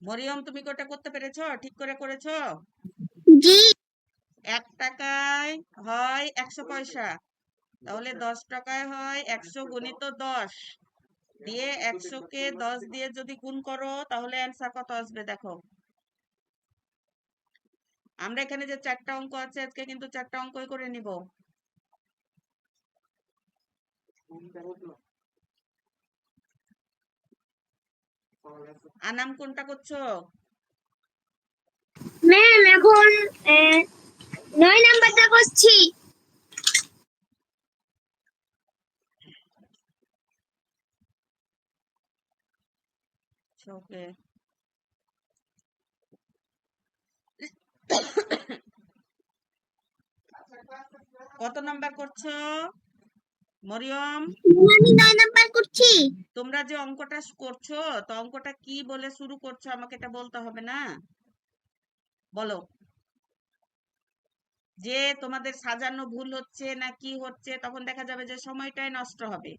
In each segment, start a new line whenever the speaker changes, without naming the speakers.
মরিয়ম, তুমি ওটা করতে পেরেছো? ঠিক করে করেছো?
জি।
1 টাকায় হয় 100 পয়সা, তাহলে 10 টাকায় হয় 100 গুণিত 10 দিয়ে 100 কে 10 দিয়ে যদি গুণ করো তাহলে অ্যান্সার কত আসবে দেখো। আমরা এখানে যে 4টা অঙ্ক আছে আজকে কিন্তু 4টা অঙ্কই করে নিব। আনাম কোনটা করছো?
ম্যাম এখন 9 নাম্বারটা করছি।
ওকে, কত নাম্বার করছো মরিয়ম?
আমি 9 নাম্বার করছি।
তোমরা যে অঙ্কটা করছো, তো অঙ্কটা কি বলে শুরু করছো আমাকে এটা বলতে হবে না? বলো, যে তোমাদের সাজানো ভুল হচ্ছে না কি হচ্ছে, তখন দেখা যাবে যে সময়টাই নষ্ট হবে।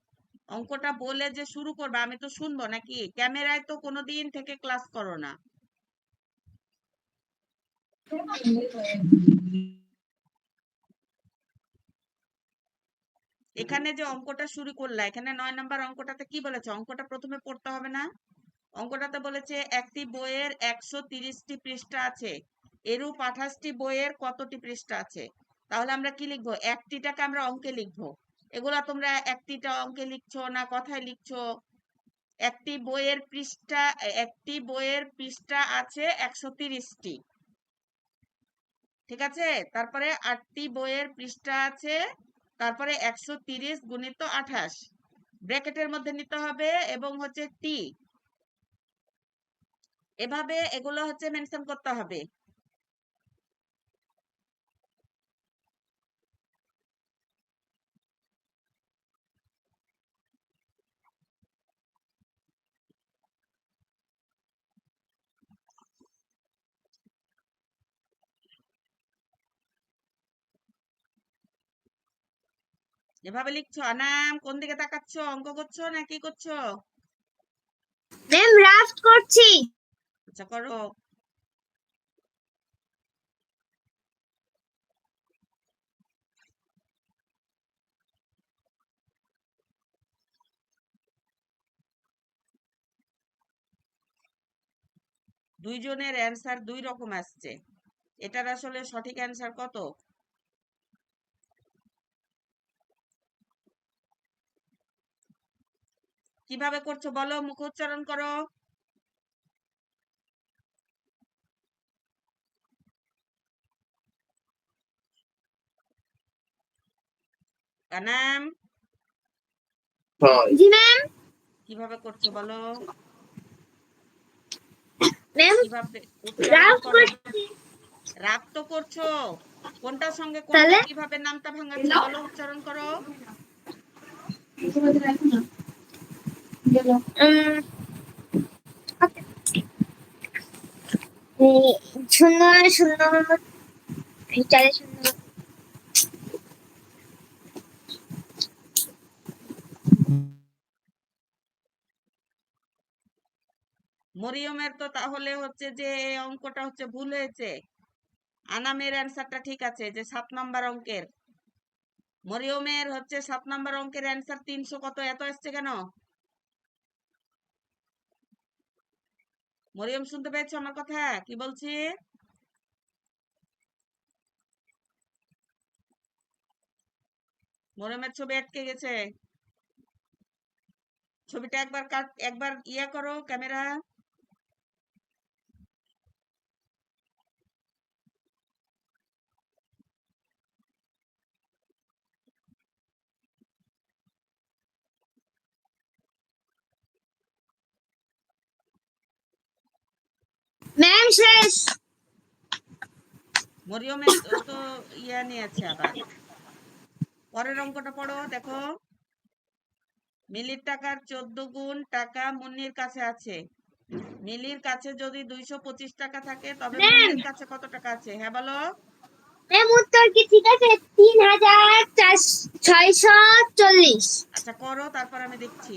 অঙ্কটা বলে যে শুরু করবে, আমি তো শুনবো নাকি? ক্যামেরায় তো কোনোদিন থেকে ক্লাস করো না। এখানে যে অঙ্কটা শুরু করলা, এখানে 9 নাম্বার অঙ্কটাতে কি বলেছে? অঙ্কটা প্রথমে পড়তে হবে না? অঙ্কটাতে বলেছে একটি বইয়ের 130টি পৃষ্ঠা আছে, এরূপ 28টি বইয়ের কতটি পৃষ্ঠা আছে? তাহলে আমরা কি লিখবো? একটিটাকে আমরা অঙ্কে লিখবো। এগুলা তোমরা একটিটা অঙ্কে লিখছো না কথায় লিখছো? একটি বইয়ের পৃষ্ঠা আছে 130টি, ঠিক আছে? তারপরে 8টি বইয়ের পৃষ্ঠা আছে, তারপরে 130 গুণিত 28 ব্র্যাকেটের মধ্যে নিতে হবে এবং হচ্ছে টি, এভাবে এগুলো হচ্ছে মেনশন করতে হবে। এভাবে লিখছো। আনাম, কোন দিকে তাকাচ্ছ? অঙ্ক করছো না কি করছো?
ম্যাম রাফট করছি।
আচ্ছা, করো। দুইজনের অ্যান্সার দুই রকম আসছে, এটার আসলে সঠিক অ্যান্সার কত? কিভাবে করছো বলো, মুখ উচ্চারণ করো। কানাম,
জি ম্যাম।
কিভাবে করছো বলো,
ম্যাম
কিভাবে উচ্চারণ
রাফট
করো।
করছি।
রাগ তো করছো, কোনটার সঙ্গে কোনটা
তাহলে
কিভাবে নামটা ভাঙাচ্ছ বলো, উচ্চারণ করো।
শূন্য শূন্য 4 শূন্য।
মরিয়মের তো তাহলে হচ্ছে যে এই অঙ্কটা হচ্ছে ভুল হয়েছে। আনামের অ্যান্সারটা ঠিক আছে, যে 7 নাম্বার অঙ্কের। মরিয়মের হচ্ছে 7 নাম্বার অঙ্কের অ্যান্সার 300 কত এত আসছে কেন? মরিয়ম, শুনতে পেয়েছো আমার কথা কি বলছি? মরিয়মের ছবি আটকে গেছে, ছবিটা একবার ইয়া করো ক্যামেরা।
ম্যাম শেষ।
মরিয়মের তো ইয়া নিয়েছে আবার। পরের অঙ্কটা পড়ো, দেখো। মিলির টাকার 14 গুণ টাকা মুন্নির কাছে আছে, মিলির কাছে যদি 225 টাকা থাকে তবে
ম্যাম
মুন্নির কাছে কত টাকা আছে? হ্যাঁ বলো।
ম্যাম উত্তর কি ঠিক আছে? 3640।
আচ্ছা, করো, তারপর আমি দেখছি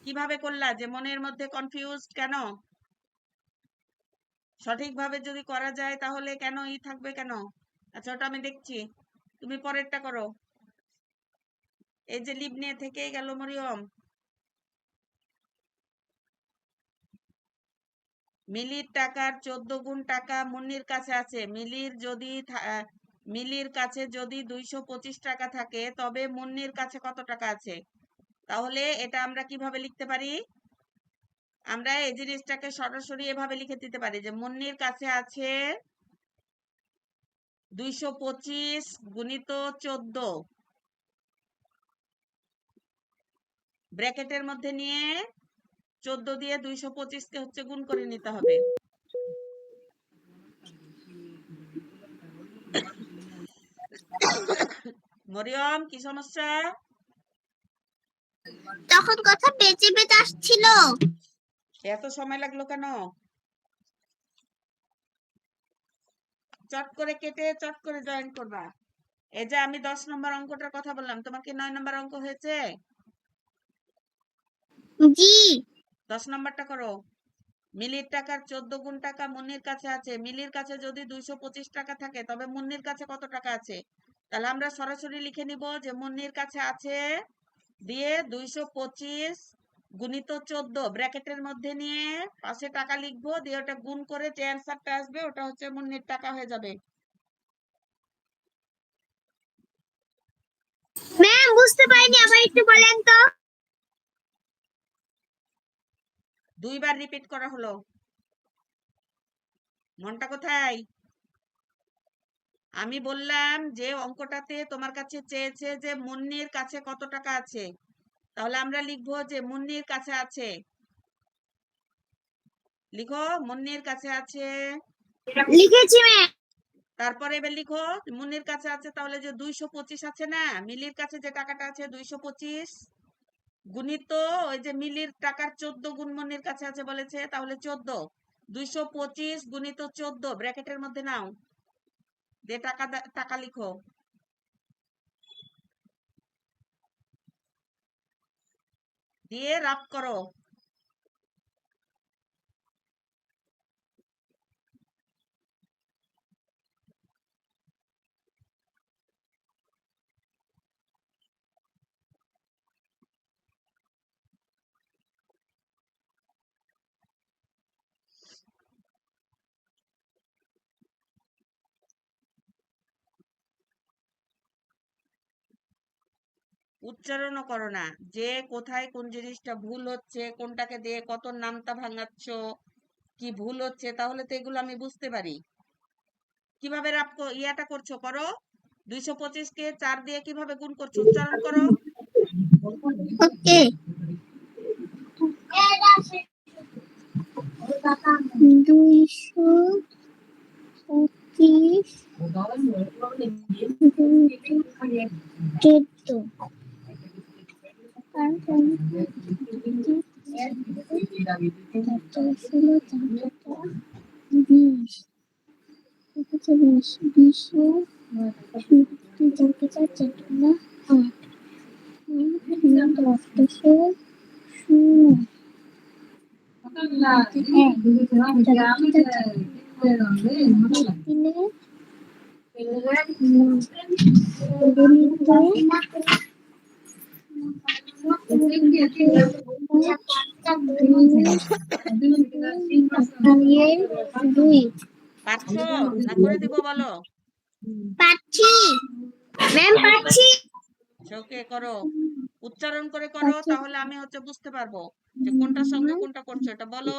কিভাবে করলা, যে মনের মধ্যে কনফিউজড কেন? সঠিকভাবে যদি করা যায় তাহলে কেন ই থাকবে কেন? আচ্ছা, ওটা আমি দেখছি, তুমি পরেরটা করো। এই যে লিবনে থেকেই গেল মরিয়ম। মিলির টাকার 14 গুণ টাকা মুন্নির কাছে আছে। মিলির কাছে যদি 225 টাকা থাকে তবে মুন্নির কাছে কত টাকা আছে? তাহলে এটা আমরা কিভাবে লিখতে পারি? আমরা এই জিনিসটাকে সরাসরি এভাবে লিখে দিতে পারি যে মুন্নির কাছে আছে 225 গুণিত 14, ব্র্যাকেটের মধ্যে নিয়ে 14 দিয়ে 225 কে হচ্ছে গুণ করে নিতে হবে। মরিয়ম, কি সমস্যা?
তখন কথা বেঁচে বেঁচে আসছিল।
এত সময় লাগলো কেন? চট করে কেটে চট করে জয়েন করবা। এই যে আমি 10 নম্বর অঙ্কটার কথা বললাম, তোমার কি 9 নম্বর অঙ্ক হয়েছে?
জি।
10 নম্বরটা করো। মিলির টাকার 14 গুণ টাকা মুন্নির কাছে আছে। মিলির কাছে যদি 225 টাকা থাকে তবে মুন্নির কাছে কত টাকা আছে? তাহলে আমরা সরাসরি লিখে নিব যে মুন্নির কাছে আছে দিয়ে 225 গুণিত 14 ব্র্যাকেটের মধ্যে নিয়ে পাশে টাকা লিখবো, দিয়ে ওটা গুণ করে যে অ্যান্সারটা আসবে ওটা হচ্ছে মুন্নির টাকা হয়ে যাবে।
ম্যাম বুঝতে পারিনি, আবার একটু বলেন তো।
2 বার রিপিট করা হলো। মনটা কোথায়? আমি বললাম যে অঙ্কটাতে তোমার কাছে চেয়েছে যে মুন্নির কাছে কত টাকা আছে, তাহলে আমরা লিখবো যে মুন্নির কাছে আছে। লিখো মুন্নির কাছে আছে।
লিখেছি ম্যাম।
তারপরে এবার লিখো মুন্নির কাছে আছে, তাহলে যে 225 আছে না, মিলির কাছে যে টাকাটা আছে 225 গুণিত ওই যে মিলির টাকার 14 গুণ মুন্নির কাছে আছে বলেছে, তাহলে 14, 225 গুণিত 14 ব্র্যাকেটের মধ্যে নাও, দিয়ে টাকা লিখো, দিয়ে রাফ করো। উচ্চারণও করো না, যে কোথায় কোন জিনিসটা ভুল হচ্ছে, কোনটাকে দিয়ে কত নামতা ভাঙাচ্ছ, কি ভুল হচ্ছে, তাহলে তো এগুলো আমি বুঝতে পারি। কিভাবে ইয়াটা করছো করো। 225 কে 4 দিয়ে কিভাবে গুণ করছো উচ্চারণ করো।
ওকে। 225 14
পারছো না করে দিব বলো?
পাচ্ছি ম্যাম, পাচ্ছি।
ওকে করো, উচ্চারণ করে করো, তাহলে আমি হচ্ছে বুঝতে পারবো যে কোনটার সঙ্গে কোনটা করছো, এটা বলো।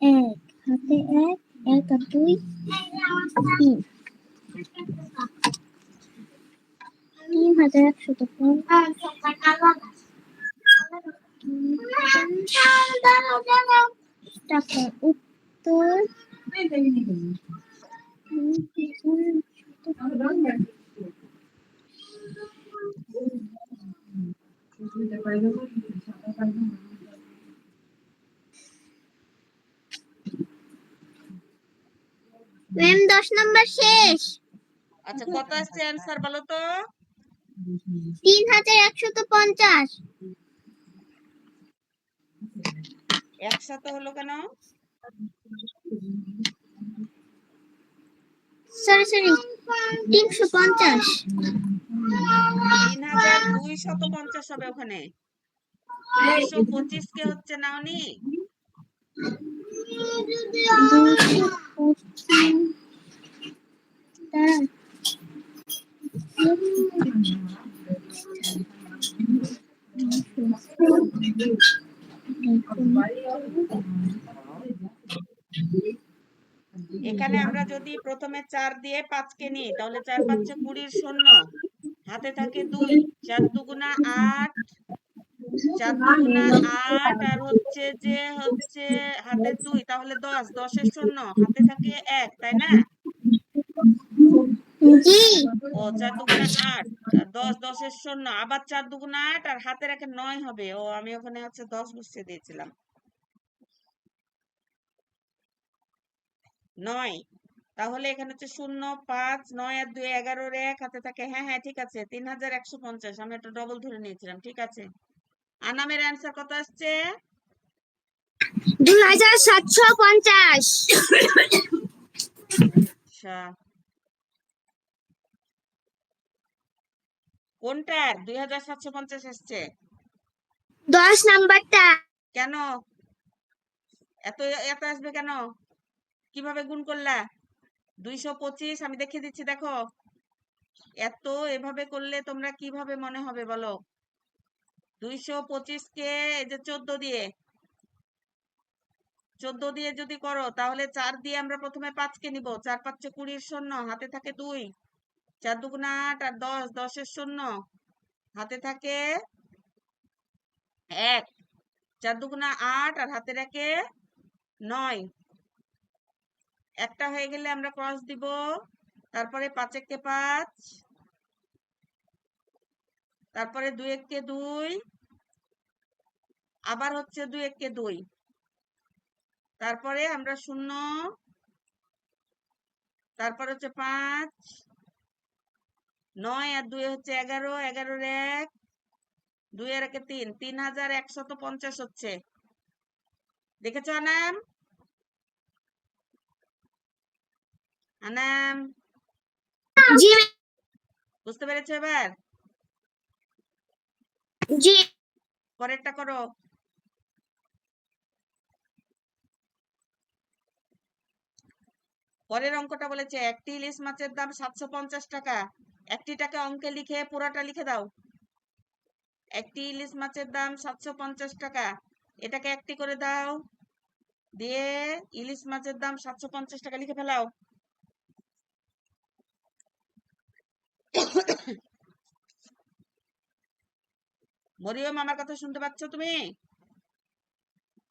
1 হাতে 1 1 আর 2 3 টাকা উত্তর ম্যাম 10 নম্বর শেষ।
আচ্ছা, কত আসছে অ্যান্সার বলো তো?
3150।
একসাথে হলো কেন?
সরি 350।
3250 হবে ওখানে। 225 কে হচ্ছে নাওনি।
225 দাঁড়ান।
এখানে আমরা যদি প্রথমে 4 দিয়ে 5 কে নিই তাহলে 4 5 20 শূন্য, হাতে থাকে 2, 4 দুগুণা 8, 4 দুগুণা 8 আর হচ্ছে হাতে 2, তাহলে 10, 10 এর শূন্য, হাতে থাকে 1, তাই না?
জি।
ও 4 দুগুণা 8 আর 10, 10 এর শূন্য, আবার 4 দুগুণা 8 আর হাতে রেখে 9 হবে। ও আমি ওখানে হচ্ছে 10 বসিয়ে দিয়েছিলাম। 9, তাহলে এখানে হচ্ছে 0, 5, 9 আর 2 11 এর 1, হাতে থাকে, হ্যাঁ হ্যাঁ ঠিক আছে 3150। আমি একটা ডবল ধরে নিয়েছিলাম, ঠিক আছে। আনামের অ্যান্সার কত আসছে?
2750।
আচ্ছা, কোনটার 2750 আসছে?
10 নাম্বারটা।
কেন এত এত আসবে কেন? কিভাবে গুণ করলা? 225 আমি দেখিয়ে দিচ্ছি, দেখো। এত এভাবে করলে তোমরা কিভাবে মনে হবে বলো? 225 কে এই যে 14 দিয়ে যদি করো তাহলে 4 দিয়ে আমরা প্রথমে 5 কে নিব। 4 5 20 শূন্য, হাতে থাকে 2, 4 দুগুণা 8 আর 10, 10 এর শূন্য, হাতে থাকে 1, 4 দুগুণা 8 আর হাতে রাখে 9। একটা হয়ে গেলে আমরা ক্রস দিব, তারপরে 5 একে 5, তারপরে 2 একে 2, আবার হচ্ছে 2 একে 2, তারপরে আমরা 0, তারপর হচ্ছে 5, 9 আর 2 হচ্ছে 11, 11 এর 1, 2 এর 1 3, 3150 হচ্ছে। দেখেছো আনাম? আনাম
জি
বুঝতে পেরেছো এবার?
জি।
পরেরটা করো। পরের অঙ্কটা বলেছে একটি ইলিশ মাছের দাম 750 টাকা। একটিটাকে অঙ্কে লিখে পুরাটা লিখে দাও। একটি ইলিশ মাছের দাম 750 টাকা, এটাকে একটি করে দাও, দিয়ে ইলিশ মাছের দাম 750 টাকা লিখে ফেলাও। মরিয়ম, আমার কথা শুনতে পাচ্ছ তুমি?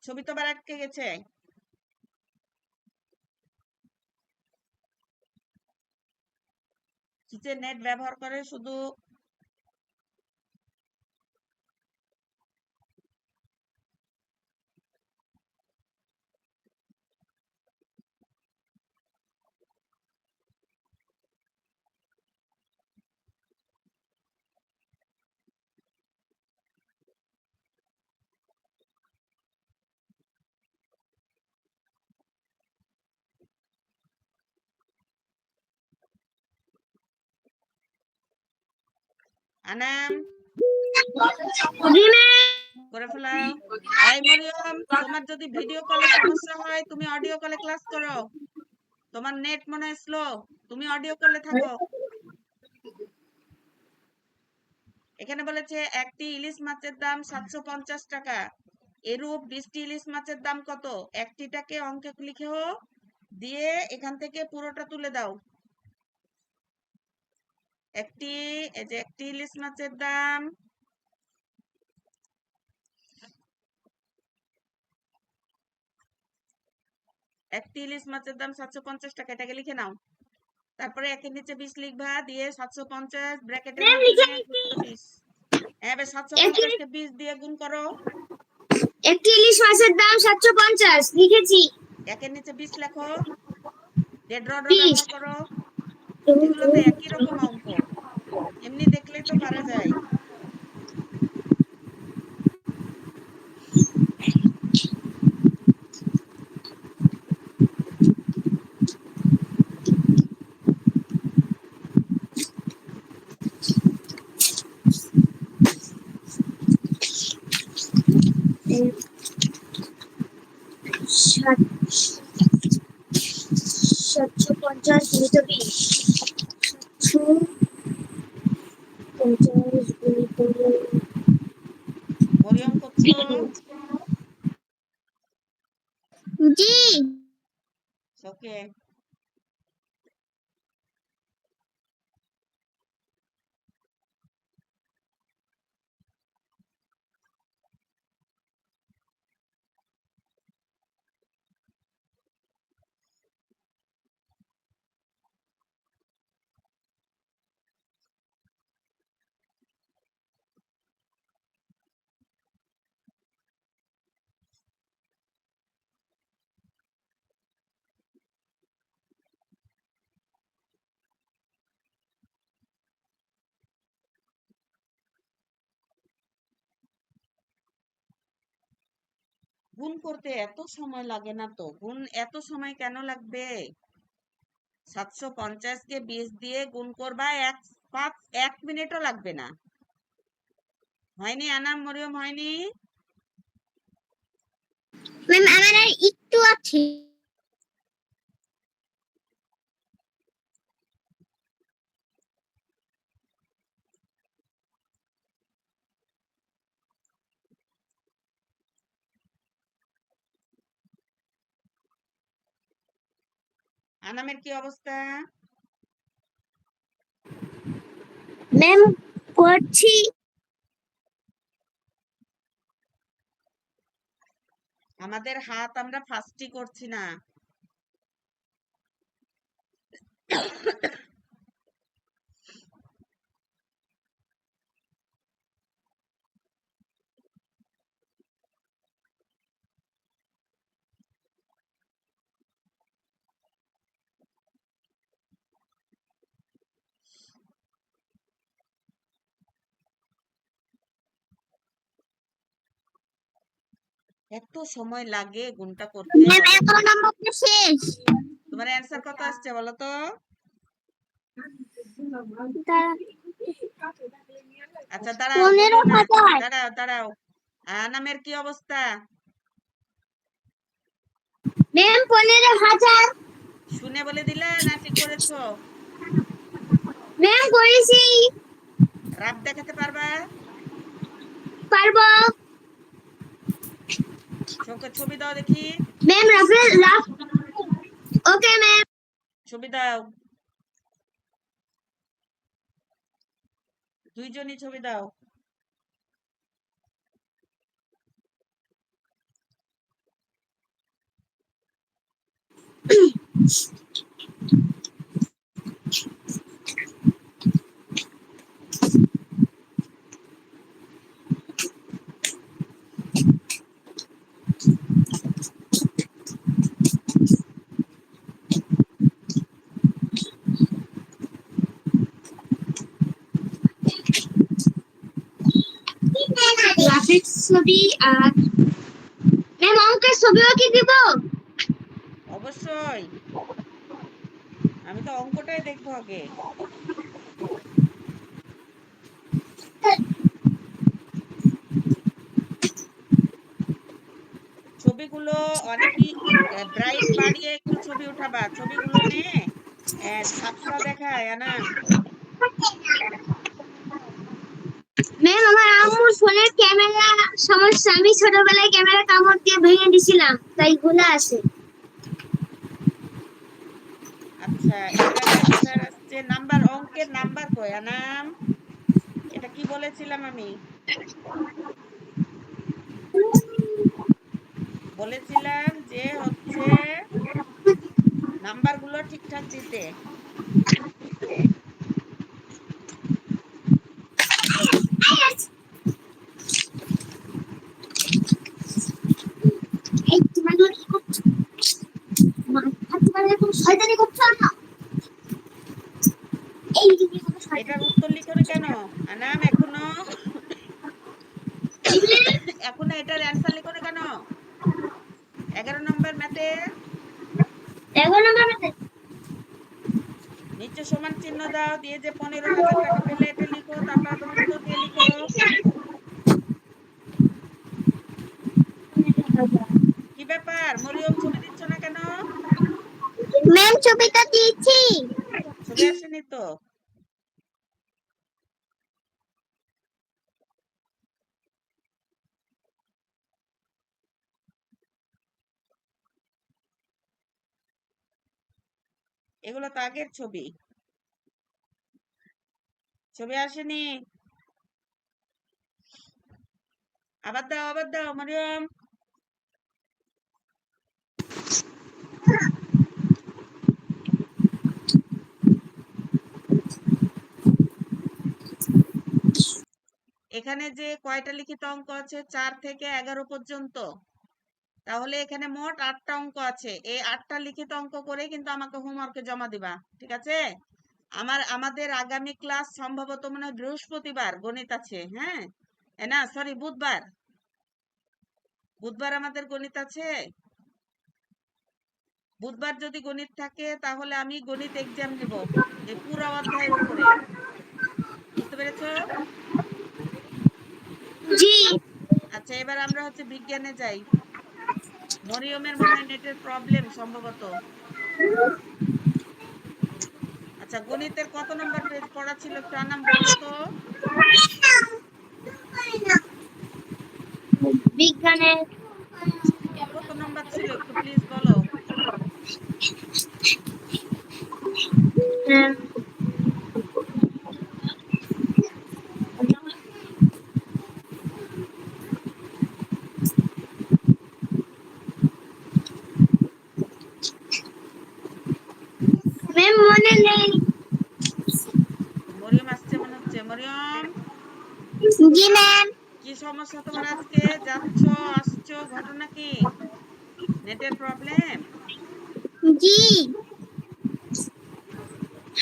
ছবি তো বার আটকে গেছে। কিচেন নেট ব্যবহার করে শুধু আনাম করে ফেলাও। এই মরিয়ম, তোমার যদি ভিডিও কলে সমস্যা হয় তুমি অডিও কলে ক্লাস করো। তোমার নেট মনে হয় স্লো, তুমি অডিও কলে থাকো। এখানে বলেছে একটি ইলিশ মাছের দাম 750 টাকা, এরূপ 20টি ইলিশ মাছের দাম কত? একটিটাকে অঙ্কে লিখে দিয়ে এখান থেকে পুরোটা তুলে দাও। একটি ইলিশ মাছের দাম একটি ইলিশ মাছের দাম 750 টাকা, এটাকে লিখে নাও। তারপরে একের নিচে 20 লিখবা, দিয়ে 750 ব্র্যাকেটের মধ্যে দিয়ে 20। এবার 750 কে 20 দিয়ে গুণ করো।
একটি ইলিশ মাছের দাম 750 লিখেছি।
একের নিচে 20 লেখো, দিয়ে ড্র
20।
ব্যবহার করো। এগুলো তো একই রকম অঙ্ক, এমনি দেখলেই তো পারা যায়।
সাতশো পঞ্চাশ গুণিত 20 750 গুণিত
মরিয়ম করছো?
জি
ওকে। গুণ করতে এত সময় লাগে না তো, গুণ এত সময় কেন লাগবে? 750 কে 20 দিয়ে গুণ করবা, 1 মিনিটও লাগবে না। হয়নি আনাম, মরিয়ম, হয়নি?
ম্যাম আমার আর একটু আছে।
আনামের কি অবস্থা?
ম্যাম করছি।
আমাদের হাত আমরা ফাস্টই করছি না। এত সময় লাগে গুণটা করতে?
ম্যাম 11 নম্বরটা শেষ।
তোমার অ্যান্সার কত আসছে বলো তো? আচ্ছা দাঁড়াও, বলো না,
15,000
দাঁড়াও দাঁড়াও। আনামের কি অবস্থা?
ম্যাম 15,000
শুনে বলে দিলে না ঠিক করেছো?
ম্যাম করেছি।
রাব দেখাতে পারবা?
পারবো।
ছবি দাও দেখি।
Ma'am rough. Okay ma'am.
ছবি দাও, দুইজনই ছবি দাও।
রাফের ছবি আর ম্যাম অঙ্কের ছবিও কি দিব?
অবশ্যই, আমি তো অঙ্কটাই দেখবো আগে। ছবিগুলো অনেকই ব্রাইট বাড়িয়ে একটু ছবি উঠাবা, ছবিগুলো নে ঝাপসা দেখায় আনাম।
ম্যাম আমার আম্মুর ফোনের ক্যামেরা সমস্যা, আমি ছোটবেলায় ক্যামেরা কামড় দিয়ে ভেঙে দিছিলাম, তাই গোলা আছে।
আচ্ছা, এটার অ্যান্সার আসছে নাম্বার, অঙ্কের নাম্বার কই আনাম? এটা কি বলেছিলাম আমি? বলেছিলাম যে হচ্ছে নাম্বারগুলো ঠিকঠাক দিতে।
এই তোমার কি করছো? মাথা তোমার এরকম শয়তানি করছো না। এই তুমি কোনো
এটার
শয়তানি
উত্তর লিখো না কেন আনাম এখনো? এখনো এটার অ্যান্সার লিখো না কেন? 11 নম্বর ম্যাথে
11 নম্বর ম্যাথে
নিচে সমান চিহ্ন দাও, দিয়ে যে 15,000 টাকা পেলে এটা লিখো, তারপর আবার উত্তর দিয়ে লিখো। মরিয়ম ছবি দিচ্ছ না কেন?
ম্যাম ছবিটা দিয়েছি।
ছবি আসেনি তো। এগুলো তো আগের ছবি, ছবি আসেনি। আবার দাও, আবার দাও মরিয়ম। এখানে যে কয়টা লিখিত অঙ্ক আছে, 4 থেকে 11 পর্যন্ত। তাহলে এখানে মোট 8টা অঙ্ক আছে। এই 8টা লিখিত অঙ্ক করে কিন্তু আমাকে হোমওয়ার্কে জমা দিবা, ঠিক আছে? আমাদের আগামী ক্লাস সম্ভবত মনে হয় বৃহস্পতিবার গণিত আছে। হ্যাঁ, না সরি, বুধবার। বুধবার আমাদের গণিত আছে। বুধবার যদি গণিত থাকে তাহলে আমি গণিত এক্সাম নেব এই পুরো অধ্যায়ের উপরে। বুঝতে পেরেছো?
জি
আচ্ছা, এবার আমরা হচ্ছে বিজ্ঞানে যাই। মরিয়মের মনে হয় নেটের প্রবলেম সম্ভবত। আচ্ছা, গণিতের কত নম্বর পেজ পড়া ছিল একটু আনাম বলো তো।
বিজ্ঞানের
কত নম্বর ছিল একটু প্লিজ বলো।
ম্যাম মনে নেই।
মরিয়ম আসছে মনে হচ্ছে। মরিয়ম,
জি ম্যাম।
কি সমস্যা তোমার আজকে? যাচ্ছ আসছো, ঘটনা কি? নেটের প্রবলেম?
জি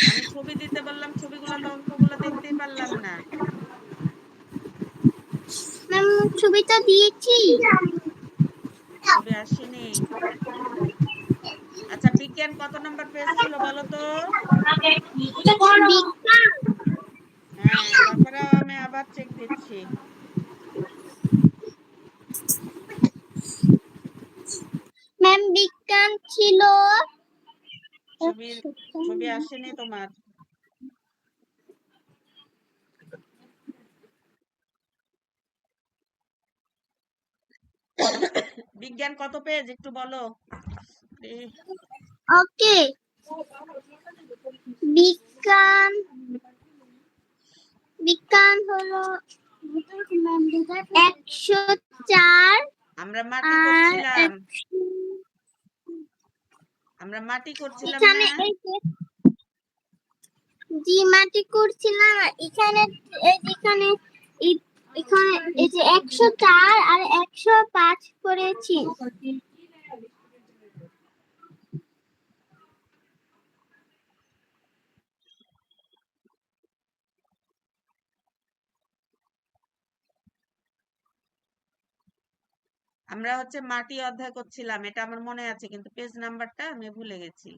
আমি ছবি দিতে বললাম, ছবিগুলো তো অঙ্কগুলো দেখতেই পারলাম না।
ম্যাম ছবিটা দিয়েছি।
ছবি আসেনি। আচ্ছা, বিজ্ঞান কত নম্বর পেজ ছিল বলো তো।
বিজ্ঞান
হ্যাঁ, তাছাড়া আমি আবার চেক দিচ্ছি।
ম্যাম বিজ্ঞান ছিল
ছবি আসেনি তোমার। বিজ্ঞান কত পেজ একটু বলো।
ওকে। বিজ্ঞান বিজ্ঞান হলো 104
আমরা মাটি
আর
করছিলাম। আমরা মাটি করছিলাম
এখানে
না।
এই যে জি মাটি করছিলাম এখানে এখানে এখানে এই যে 104 আর 105 করেছি।
আমরা হচ্ছে মাটি অধ্যায় করছিলাম, এটা আমার মনে আছে, কিন্তু পেজ নাম্বারটা আমি ভুলে গেছি।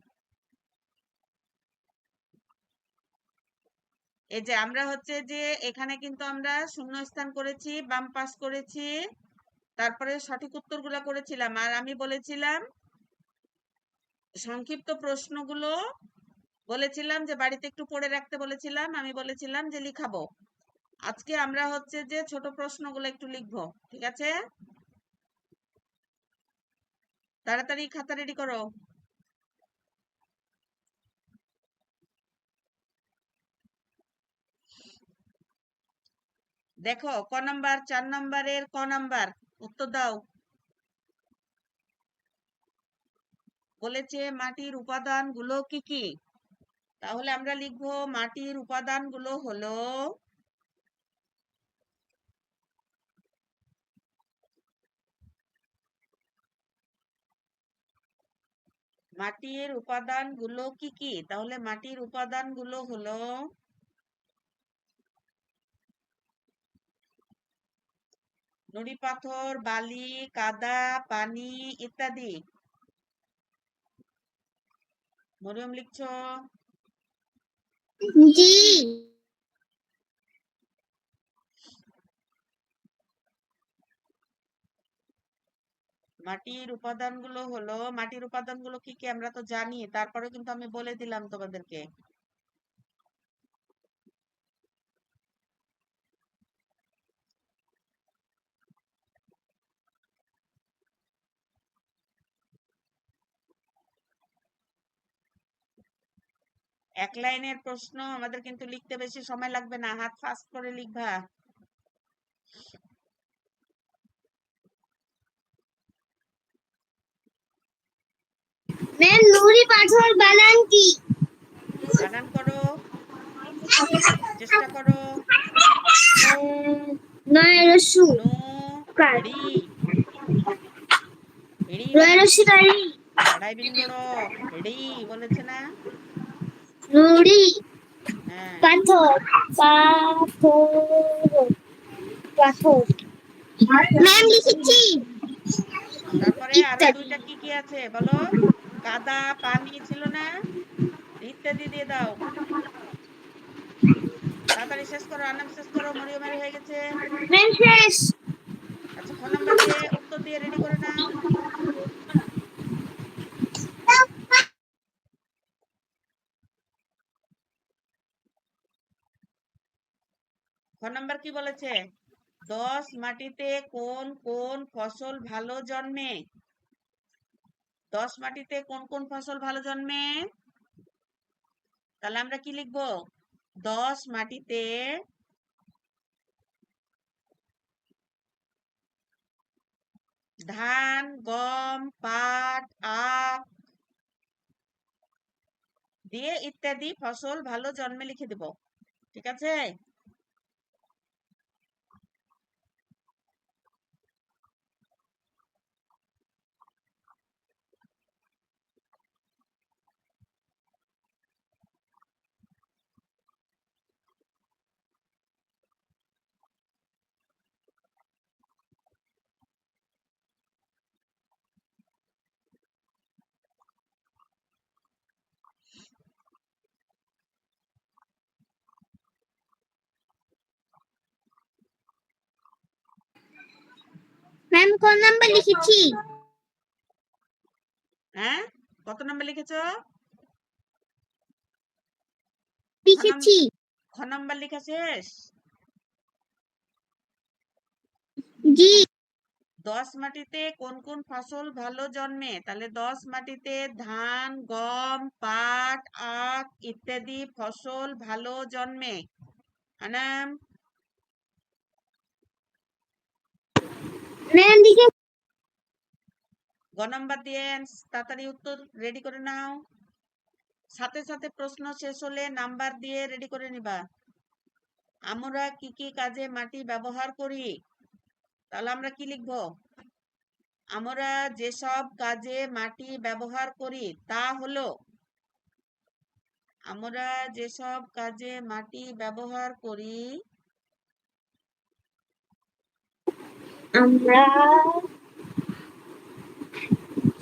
এই যে আমরা হচ্ছে যে এখানে কিন্তু আমরা শূন্যস্থান করেছি, বাম পাশ করেছি, তারপরে সঠিক উত্তরগুলো করেছিলাম। আর আমি বলেছিলাম সংক্ষিপ্ত প্রশ্নগুলো বলেছিলাম যে বাড়িতে একটু পড়ে রাখতে বলেছিলাম। আমি বলেছিলাম যে লিখাবো। আজকে আমরা হচ্ছে যে ছোট প্রশ্নগুলো একটু লিখবো, ঠিক আছে? তাড়াতাড়ি খাতা রেডি করো। দেখো ক নাম্বার, 4 নাম্বারের ক নাম্বার, উত্তর দাও। বলেছে মাটির উপাদানগুলো কি কি। তাহলে আমরা লিখবো মাটির উপাদানগুলো হলো মাটির উপাদানগুলো কি কি। তাহলে মাটির উপাদানগুলো হলো নুড়ি পাথর, বালি, কাদা, পানি ইত্যাদি। মরিয়ম লিখছো?
জি
মাটির উপাদানগুলো কি কি আমরা তো জানি, তারপরে কিন্তু আমি বলে দিলাম তোমাদেরকে। এক লাইনের প্রশ্ন, আমাদের কিন্তু লিখতে বেশি সময় লাগবে না, হাত ফাস্ট করে লিখবা।
ম্যাম নুড়ি পাথর বানান কি?
বানান করো, চেষ্টা করো।
নয়রসু
নু
কার
রি, রি বলে
নয়রসু কারি
আড়াই বিন্দু র, রি বলেছে না?
নুড়ি
হ্যাঁ,
পাথর পাথর পাথর ম্যাম লিখেছি।
তারপরে আরো
ইত্যাদি
দুইটা কি কি আছে বলো? কাদা, পানি ছিল না? ইত্যাদি দিয়ে দাও। তাড়াতাড়ি শেষ করো, আনাম শেষ করো, মরিয়মারি হয়ে গেছে।
ম্যাম শেষ।
আচ্ছা, খ নাম্বার দিয়ে উত্তর দিয়ে রেডি করে নাও। খ নাম্বার কি বলেছে? 10 মাটিতে কোন কোন ফসল ভালো জন্মে? 10 মাটিতে কোন কোন ফসল ভালো জন্মে? তাহলে আমরা কি লিখবো? 10 মাটিতে ধান, গম, পাট, আখ দিয়ে ইত্যাদি ফসল ভালো জন্মে লিখে দেব। ঠিক আছে?
ম্যাম কোন নাম্বার লিখেছি?
হ্যাঁ, কত নাম্বার লিখেছো?
লিখেছি।
খ নাম্বার লেখা শেষ?
জি
10 মাটিতে কোন কোন ফসল ভালো জন্মে? তাহলে 10 মাটিতে ধান, গম, পাট, আখ ইত্যাদি ফসল ভালো জন্মে। আনাম,
ম্যাম লিখে
গ নাম্বার দিয়ে তাড়াতাড়ি উত্তর রেডি করে নাও। সাথে সাথে প্রশ্ন শেষ হলে নাম্বার দিয়ে রেডি করে নিবা। আমরা কি কি কাজে মাটি ব্যবহার করি? তাহলে আমরা কি লিখবো? আমরা যেসব কাজে মাটি ব্যবহার করি তা হলো, আমরা যেসব কাজে মাটি ব্যবহার করি
আমরা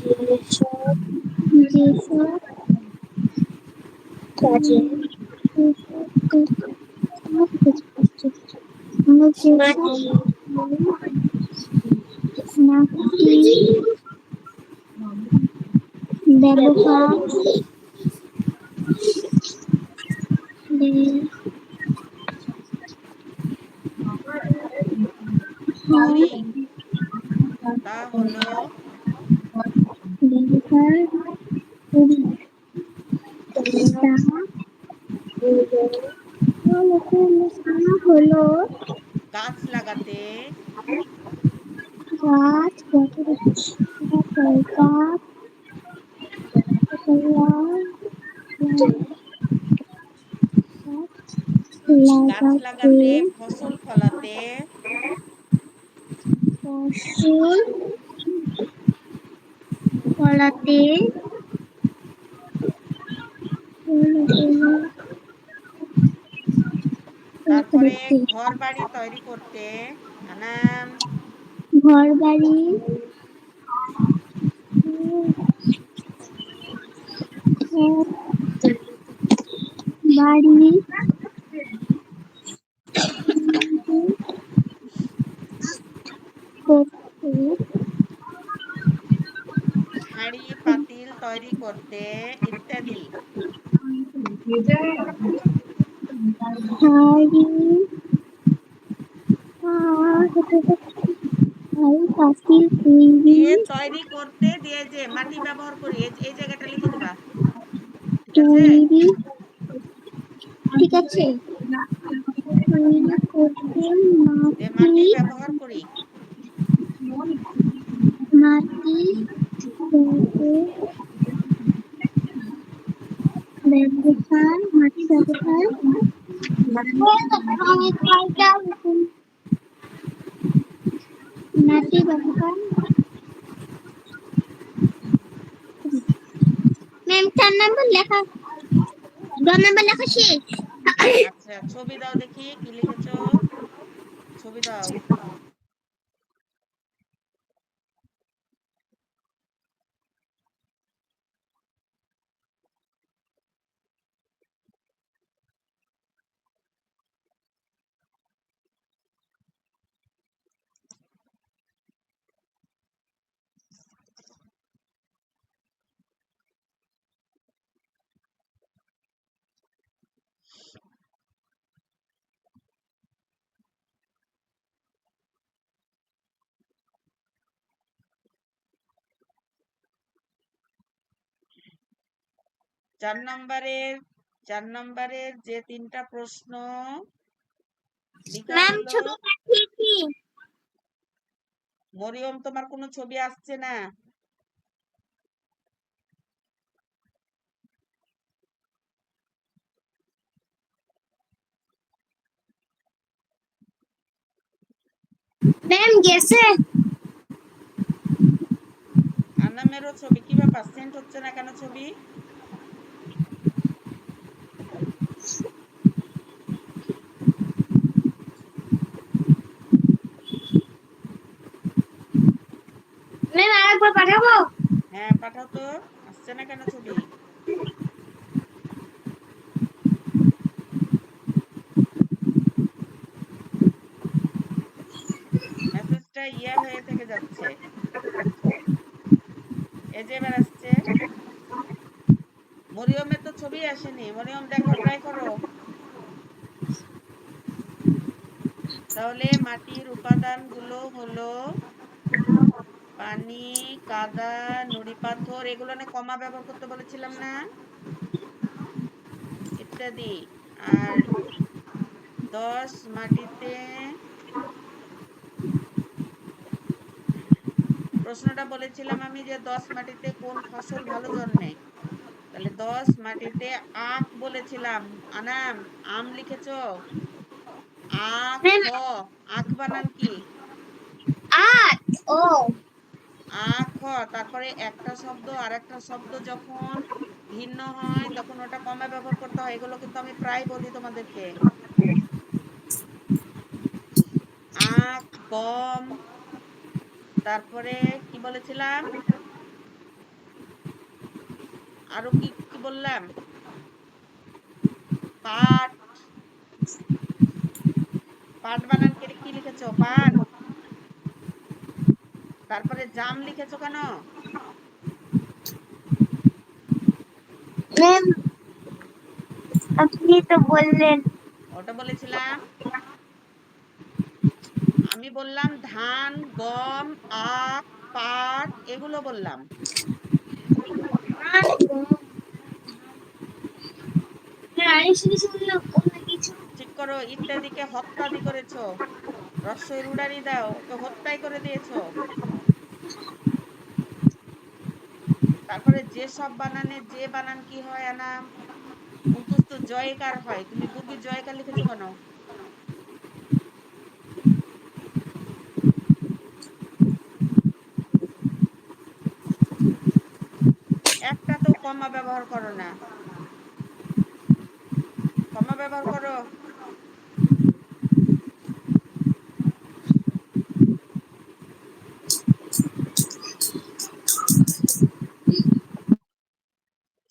যেসব যেসব কাজে মাটি মাটি ব্যবহার
করি তা হলো,
ব্যবহার করি হলো
গাছ লাগাতে,
গাছ
গাছ
লাগাতে
লাগাতে, ফসল ফলাতে,
ফসল ফলাতে
তারপরে ঘর বাড়ি তৈরি করতে। আনাম,
ঘর বাড়ি বাড়ি করতে
তৈরি করতে ইত্যাদি।
হাড়ি পাতিল
দিয়ে তৈরি করতে দিয়ে যে মাটি ব্যবহার করি, এই জায়গাটা লিখে দিবা। ঠিক আছে?
তৈরি, ঠিক আছে। তৈরি করতে
যে
মাটি
মাটি ব্যবহার করি।
মাটি ব্যবহার মাটি ব্যবহার মাটি ব্যবহার ম্যাম 4 নাম্বার লেখা 2 নাম্বার লেখা শেষ।
আচ্ছা, ছবি দাও দেখি কি লিখেছো। ছবি দাও। 4 নম্বরের যে 3টা প্রশ্ন লিখা
ম্যাম
হলো।
ছবি পাঠিয়েছি।
মরিয়ম, তোমার কোনো ছবি আসছে না।
ম্যাম গেছে।
আনামেরও ছবি, কি ব্যাপার, সেন্ড হচ্ছে না কেন ছবি?
ম্যাম আরেকবার পাঠাবো?
হ্যাঁ পাঠাও তো, আসছে না কেন ছবি? মেসেজটা ইয়া হয়ে থেকে যাচ্ছে। এই যে এবার আসছে। মরিয়মের তো ছবি আসেনি। মরিয়ম দেখো, ট্রাই করো। তাহলে মাটির উপাদানগুলো হলো পানি, কাদা, নুড়ি পাথর, এগুলো নিয়ে কমা ব্যবহার করতে বলেছিলাম না, ইত্যাদি। আর 10 মাটিতে প্রশ্নটা বলেছিলাম আমি যে 10 মাটিতে কোন ফসল ভালো জন্মে। তাহলে 10 মাটিতে আখ বলেছিলাম। আনাম, আম লিখেছো?
ম্যাম
আখ বানান কি?
আট ও
আখ। তারপরে একটা শব্দ আর একটা শব্দ যখন ভিন্ন হয় তখন ওটা কমা ব্যবহার করতে হয়। এগুলো কিন্তু আমি প্রায় বলি তোমাদেরকে। আখ, গম, তারপরে কি বলেছিলাম, আরো কি কি বললাম, পাট। পাট বানান কে কি লিখেছো? পান। তারপরে জাম লিখেছো কেন?
ম্যাম আপনি তো বললেন।
ওটা বলেছিলাম। আমি বললাম ধান, গম, আখ, পাট, এগুলো বললাম। ঠিক করো। ইত্যাদিকে হত্যাদি করেছো। রস্বই রুডারি দাও, ওকে হত্যাই করে দিয়েছো। তারপরে যে সব বানানে যে বানান কি হয় আনাম? উন্তুস্ত জয়কার হয়। তুমি বুগি জয়কার লিখেছো কেন? একটা তো কমা ব্যবহার করো না। কমা ব্যবহার করো।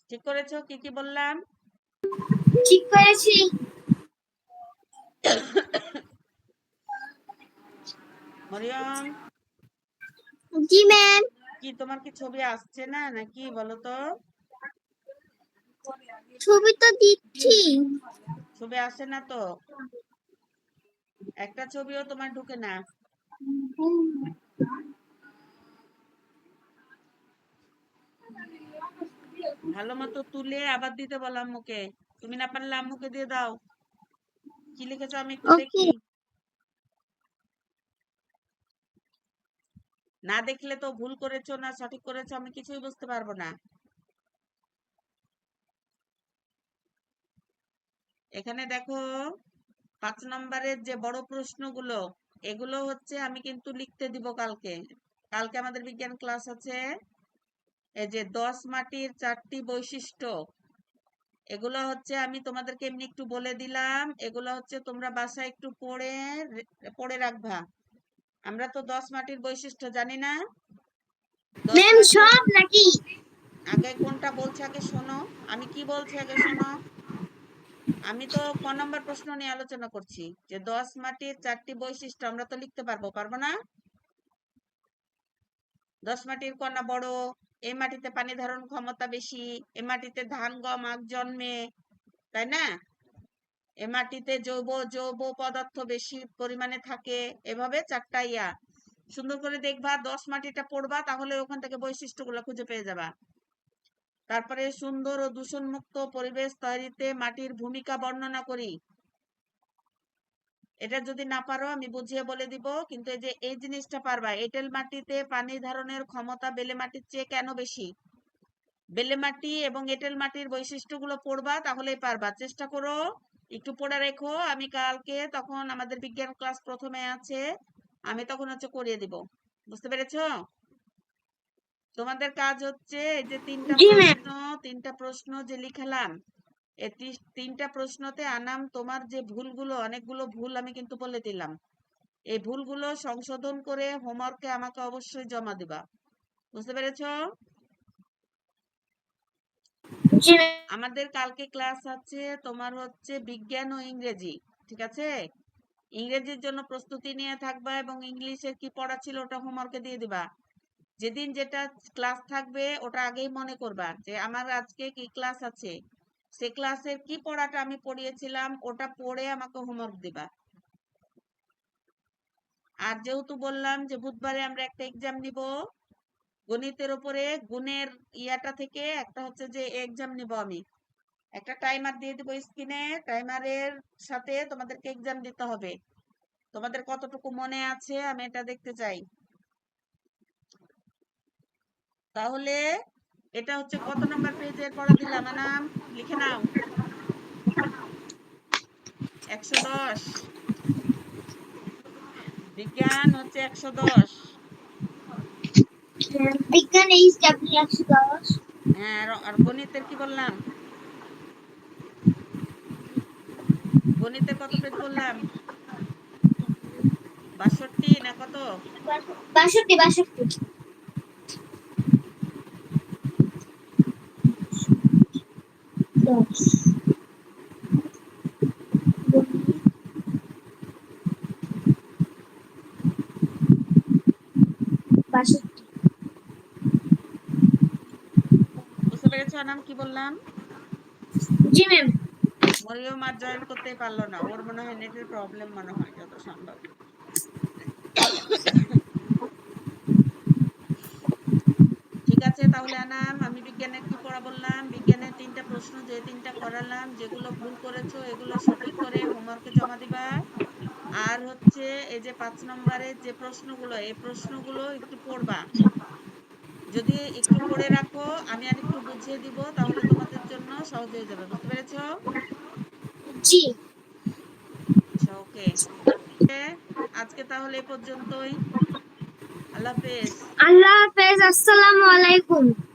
ঠিক করেছো? কি কি বললাম?
ঠিক করেছি।
মরিয়ম,
জি ম্যাম।
কি তোমার কি ছবি আসছে না নাকি বলো তো?
ছবি তো দিচ্ছি।
ছবি আসে না তো, একটা ছবিও তোমার ঢুকে না। ভালো মতো তুলে আবার দিতে বলো আম্মুকে। তুমি না পারলে আম্মুকে দিয়ে দাও। কি লিখেছো আমি একটু
ওকে।
দেখি। না দেখলে তো ভুল করেছো না সঠিক করেছো আমি কিছুই বুঝতে পারবো না। এখানে দেখো 5 নম্বরের যে বড় প্রশ্নগুলো, এগুলো হচ্ছে আমি কিন্তু লিখতে দিব কালকে। কালকে আমাদের বিজ্ঞান ক্লাস আছে। এই যে 10 মাটির 4টি বৈশিষ্ট্য, এগুলো হচ্ছে আমি তোমাদেরকে এমনি একটু বলে দিলাম। এগুলো হচ্ছে তোমরা বাসায় একটু পড়ে রাখবা। আমরা তো 10 মাটির বৈশিষ্ট্য জানি না। 10
ম্যাম
মাটির
সব নাকি?
আগে কোনটা বলছে আগে শোনো। আমি কি বলছি আগে শোনো। আমি তো ক নম্বর প্রশ্ন নিয়ে আলোচনা করছি, যে 10 মাটির 4টি বৈশিষ্ট্য আমরা তো লিখতে পারবো, পারবো না? 10 মাটির কণা বড়, এই মাটিতে পানি ধারণ ক্ষমতা বেশি, এ মাটিতে ধান গম আখ জন্মে, তাই না? এ মাটিতে জৈব পদার্থ বেশি পরিমাণে থাকে। এভাবে 4টা ইয়া সুন্দর করে দেখবা, 10 মাটিটা পড়বা, তাহলে ওখান থেকে বৈশিষ্ট্যগুলো খুঁজে পেয়ে যাবা। তারপরে সুন্দর ও দূষণমুক্ত পরিবেশ তৈরিতে মাটির ভূমিকা বর্ণনা করি। এটা যদি না পারো আমি বুঝিয়ে বলে দিব, কিন্তু এই জিনিসটা পারবা। এঁটেল মাটিতে পানি ধারণের ক্ষমতা বেলে মাটির চেয়ে কেন বেশি? বেলে মাটি এবং এঁটেল মাটির বৈশিষ্ট্যগুলো পড়বা, তাহলেই পারবা। চেষ্টা করো, একটু পড়ে রেখো। আমি কালকে তখন আমাদের বিজ্ঞান ক্লাস প্রথমে আছে, আমি তখন হচ্ছে করিয়ে দিব। বুঝতে পেরেছো? তোমাদের কাজ হচ্ছে এই যে
জি ম্যাম।
3টা প্রশ্ন যে লিখালাম, এই 3টা প্রশ্নতে আনাম তোমার যে ভুলগুলো, অনেকগুলো ভুল আমি কিন্তু বলে দিলাম। এই ভুলগুলো সংশোধন করে হোমওয়ার্কে আমাকে অবশ্যই জমা দিবা। বুঝতে পেরেছো?
জি
আমাদের কালকে ক্লাস আছে তোমার হচ্ছে বিজ্ঞান ও ইংরেজি, ঠিক আছে? ইংরেজির জন্য প্রস্তুতি নিয়ে থাকবা, এবং ইংলিশের কি পড়া ছিল ওটা হোমওয়ার্কে দিয়ে দিবা। যেদিন যেটা ক্লাস থাকবে ওটা আগেই মনে করবা, যে আমার আজকে কি ক্লাস আছে, সে ক্লাসের কি পড়াটা আমি পড়িয়েছিলাম ওটা পড়ে আমাকে হোমওয়ার্ক দিবা। আর যেহেতু বললাম যে বুধবারে আমরা একটা এক্সাম নিব গণিতের উপরে, গুণের ইয়াটা থেকে একটা হচ্ছে যে এক্সাম নিব আমি, একটা টাইমার দিয়ে দিব স্ক্রিনে। টাইমারের সাথে তোমাদেরকে এক্সাম দিতে হবে। তোমাদের কতটুকু মনে আছে আমি এটা দেখতে চাই। তাহলে এটা হচ্ছে কত নম্বর পেজের পড়া দিলাম আনাম, লিখে নাও। 110। বিজ্ঞান হচ্ছে 110।
বিজ্ঞান HW 110।
হ্যাঁ, আর গণিতের কি বললাম? গণিতের কত পেজ বললাম? 62 না কত?
62। দশ। 62।
বুঝতে পেরেছো আনাম কি বললাম?
জি ম্যাম।
মরিয়ম আর জয়েন করতেই পারলো না, ওর মনে হয় নেটের প্রবলেম মনে হয় যত সম্ভব। ঠিক আছে, তাহলে আনাম আমি বিজ্ঞানের কি পড়া বললাম, বিজ্ঞানের 3টা প্রশ্ন যে 3টা করালাম, যেগুলো ভুল করেছো এগুলো সঠিক করে হোমওয়ার্কে জমা দিবা। আর হচ্ছে এই যে 5 নম্বরের যে প্রশ্নগুলো, এই প্রশ্নগুলো একটু পড়বা। যদি একটু পড়ে রাখো, আমি আর একটু বুঝিয়ে দিব, তাহলে তোমাদের জন্য সহজ হয়ে যাবে। বুঝতে পেরেছো?
জি।
আচ্ছা, ওকে। আজকে তাহলে এ পর্যন্তই। আল্লাহ হাফেজ।
আল্লাহ হাফেজ। আসসালামু আলাইকুম।